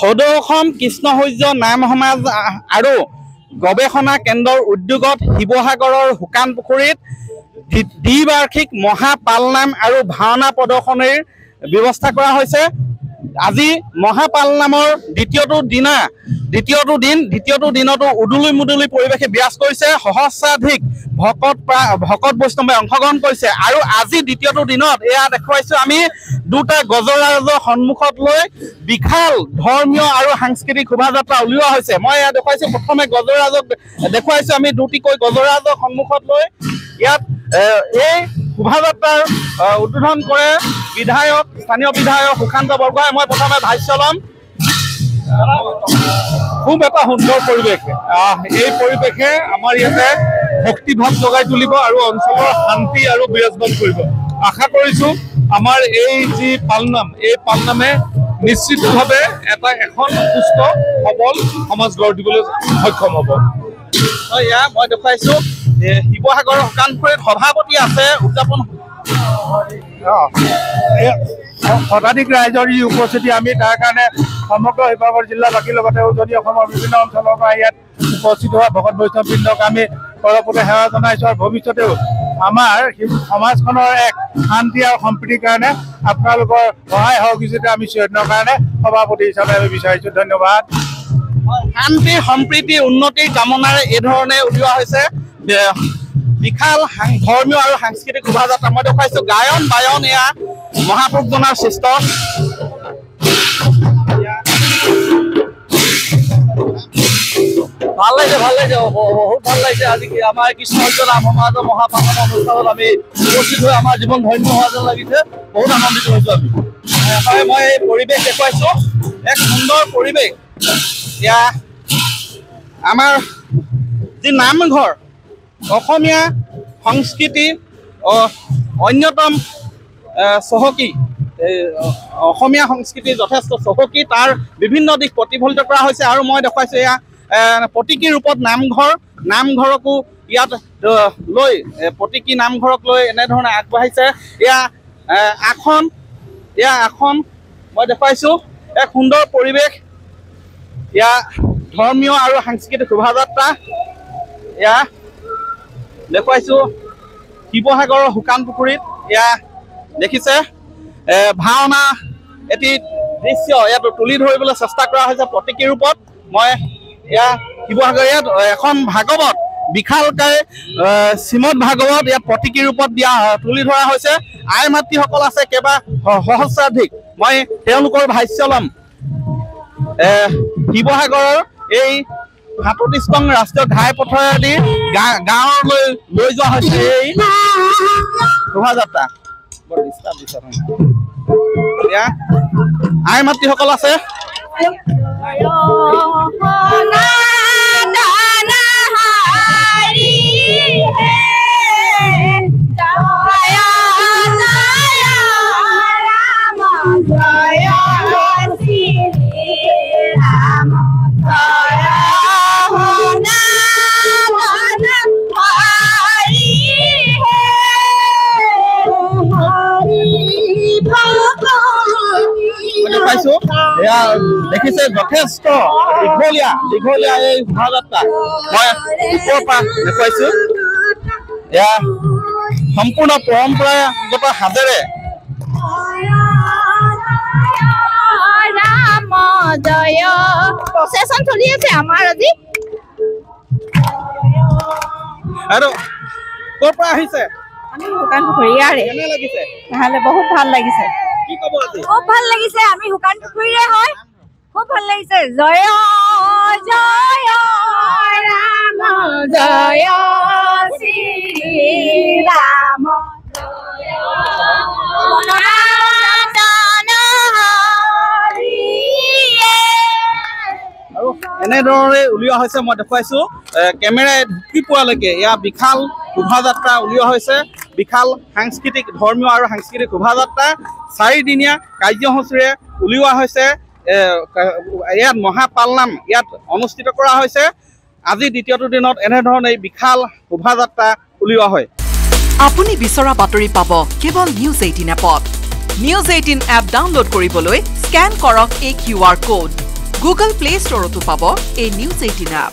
সদৌ অসম কৃষ্ণ সূৰ্য নাম সমাজ আৰু গৱেষণা কেন্দ্ৰৰ উদ্যোগত শিৱসাগৰৰ শুকান পুখুৰীত দ্বিবাৰ্ষিক মহাপালনাম আৰু ভাওনা প্ৰদৰ্শনীৰ ব্যৱস্থা কৰা হৈছে। আজি মহাপালনামৰ দ্বিতীয়টো দিনতো উদুলি মুদুলি পৰিৱেশে বিৰাজ কৰিছে। সহস্ৰাধিক ভকত বৈষ্ণৱে অংশগ্ৰহণ কৰিছে আৰু আজি দ্বিতীয়টো দিনত এয়া দেখুৱাইছো আমি দুটা গজৰাজৰ সন্মুখত লৈ বিশাল ধৰ্মীয় আৰু সাংস্কৃতিক শোভাযাত্ৰা উলিওৱা হৈছে। মই এয়া দেখুৱাইছো, প্ৰথমে গজৰাজক দেখুৱাইছো আমি দুটিকৈ গজৰাজৰ সন্মুখত লৈ ইয়াত এই শোভাযাত্ৰাৰ উদ্বোধন কৰে স্থানীয় বিধায়ক সুশান্ত বৰগোহাঁই। মই প্ৰথমে ভাষ্য ল'ম। খুব এটা সুন্দৰ পৰিৱেশ, এই পৰিৱেশে আমাৰ ইয়াতে ভক্তিভাৱ জগাই তুলিব আৰু অঞ্চলৰ শান্তি আৰু বিৰাজমান কৰিব। আশা কৰিছো আমাৰ এই যি পালনাম, এই পালনামে নিশ্চিতভাৱে এখন সুস্থ সবল সমাজ গঢ় দিবলৈ সক্ষম হ'ব। মই দেখুৱাইছো শিৱসাগৰৰ শুকান পুখুৰীত সভাপতি আছে উদযাপন শতাধিক ৰাইজৰ যি উপস্থিতি, আমি তাৰ কাৰণে সমগ্ৰ শিৱসাগৰ জিলাবাসীৰ লগতে উজনি অসমৰ বিভিন্ন অঞ্চলৰ পৰা ইয়াত উপস্থিত হোৱা ভকত বৈষ্ণৱবৃন্দক আমি পৰৱৰ্তী সেৱা জনাইছো আৰু ভৱিষ্যতেও আমাৰ সমাজখনৰ এক শান্তি আৰু সম্প্ৰীতিৰ কাৰণে আপোনালোকৰ সহায় সহযোগিতা আমি চিৰদিনৰ কাৰণে সভাপতি হিচাপে আমি বিচাৰিছো। ধন্যবাদ। শান্তি সম্প্ৰীতি উন্নতিৰ কামনাৰে এই ধৰণে উলিওৱা হৈছে বিশাল ধৰ্মীয় আৰু সাংস্কৃতিক শোভাযাত্ৰা। মই দেখুৱাইছো গায়ন বায়ন, এয়া মহাপুৰুষজনাৰ সৃষ্ট। ভাল লাগিছে বহুত ভাল লাগিছে। আজি আমাৰ কৃষ্ণ সূৰ্য নাম সমাজৰ মহাপালন অনুষ্ঠানত আমি উপস্থিত হৈ আমাৰ জীৱন ধন্য হোৱা যেন লাগিছে। বহুত আনন্দিত হৈছো আমি। মই এই পৰিৱেশ দেখুৱাইছো, এক সুন্দৰ পৰিৱেশ। এয়া আমাৰ যি নামঘৰ, অসমীয়া সংস্কৃতি অন্যতম চহকী, অসমীয়া সংস্কৃতি যথেষ্ট চহকী, তাৰ বিভিন্ন দিশ প্ৰতিফলিত কৰা হৈছে। আৰু মই দেখুৱাইছো এয়া প্ৰতীকী ৰূপত নামঘৰকো ইয়াত লৈ প্ৰতীকী নামঘৰক লৈ এনেধৰণে আগবাঢ়িছে। এয়া আসন মই দেখুৱাইছো, এক সুন্দৰ পৰিৱেশ। এয়া ধৰ্মীয় আৰু সাংস্কৃতিক শোভাযাত্ৰা এয়া দেখুৱাইছো শিৱসাগৰৰ শুকান পুখুৰীত। এয়া দেখিছে ভাওনা এটি দৃশ্য ইয়াত তুলি ধৰিবলৈ চেষ্টা কৰা হৈছে প্ৰতীকী ৰূপত। মই এয়া শিৱসাগৰ ইয়াত এখন ভাগৱত বিশালকায় শ্ৰীমদ ভাগৱত ইয়াত প্ৰতীকী ৰূপত তুলি ধৰা হৈছে। আই মাতৃসকল আছে কেইবা সহস্ৰাধিক। মই তেওঁলোকৰ ভাষ্য ল'ম। শিৱসাগৰৰ এই ৩৭ নং ৰাষ্ট্ৰীয় ঘাইপথেদি গাঁৱলৈ লৈ যোৱা হৈছে এই শোভাযাত্ৰা। আই মাতৃসকল আছে। দেখিছে যথেষ্ট দীঘলীয়া এই শোভাযাত্ৰা। মই ওপৰৰ পৰা দেখুৱাইছো, এয়া সম্পূৰ্ণ পৰম্পৰাগত সাজেৰে প্ৰচেছন চলি আছে আমাৰ আজি। আৰু ক'ৰ পৰা আহিছে? আমি শুকান পুখুৰীয়াৰে। কেনে লাগিছে? বহুত ভাল লাগিছে। কি ক'ব আজি? খুব ভাল লাগিছে। আমি শুকান পুখুৰীৰে হয়, খুব ভাল লাগিছে। জয় জয় ৰাম জয় শ্ৰী ৰাম আৰু এনেদৰে উলিওৱা হৈছে। মই দেখুৱাইছো কেমেৰাই ঢুকি পোৱালৈকে এয়া বিশাল শোভাযাত্ৰা উলিওৱা হৈছে। বিশাল ধৰ্মীয় আৰু সাংস্কৃতিক শোভাযাত্ৰা 4দিনীয়া কাৰ্যসূচীৰে উলিওৱা হৈছে। ইয়াত মহাপালনাম ইয়াত অনুষ্ঠিত কৰা হৈছে। আজি দ্বিতীয়টো দিনত এনেধৰণে বিশাল শোভাযাত্ৰা উলিওৱা হয়। আপুনি বিচৰা বাতৰি পাব কেৱল নিউজ 18 এপত। নিউজ 18 এপ ডাউনলোড কৰিবলৈ স্কেন কৰক এই QR কোড। গুগল প্লে ষ্টৰতো পাব এই নিউজ 18 এপ।